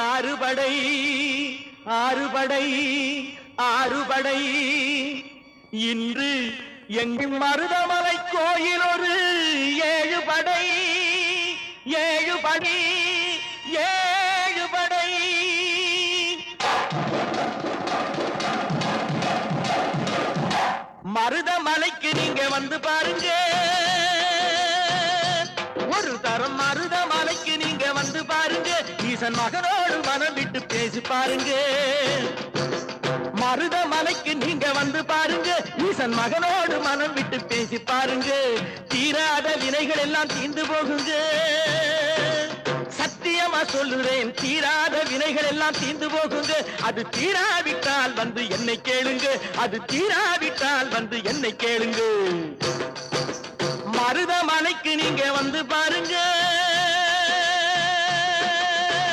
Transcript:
ஆறுபடை ஆறுபடை ஆறுபடை இன்று எங்கும் மருதமலை கோயில் ஒரு ஏழுபடை ஏழுபடை ஏழுபடை மருதமலைக்கு நீங்க வந்து பாருங்க ஒரு தரம் மருதமலைக்கு நீங்க வந்து பாருங்க ஈசன் மகனோடு மனம் விட்டு பேசி பாருங்க மருதமலைக்கு நீங்க வந்து பாருங்க ஈசன் மகனோடு மனம் விட்டு பேசி பாருங்க தீராத வினைகள் எல்லாம் தீர்ந்து போகுங்க சத்தியமா சொல்லுறேன் தீராத வினைகள் எல்லாம் தீர்ந்து போகுங்க அது தீராவிட்டால் வந்து என்னை கேளுங்க அது தீராவிட்டால் வந்து என்னை கேளுங்க மருதமலைக்கு நீங்க வந்து பாருங்க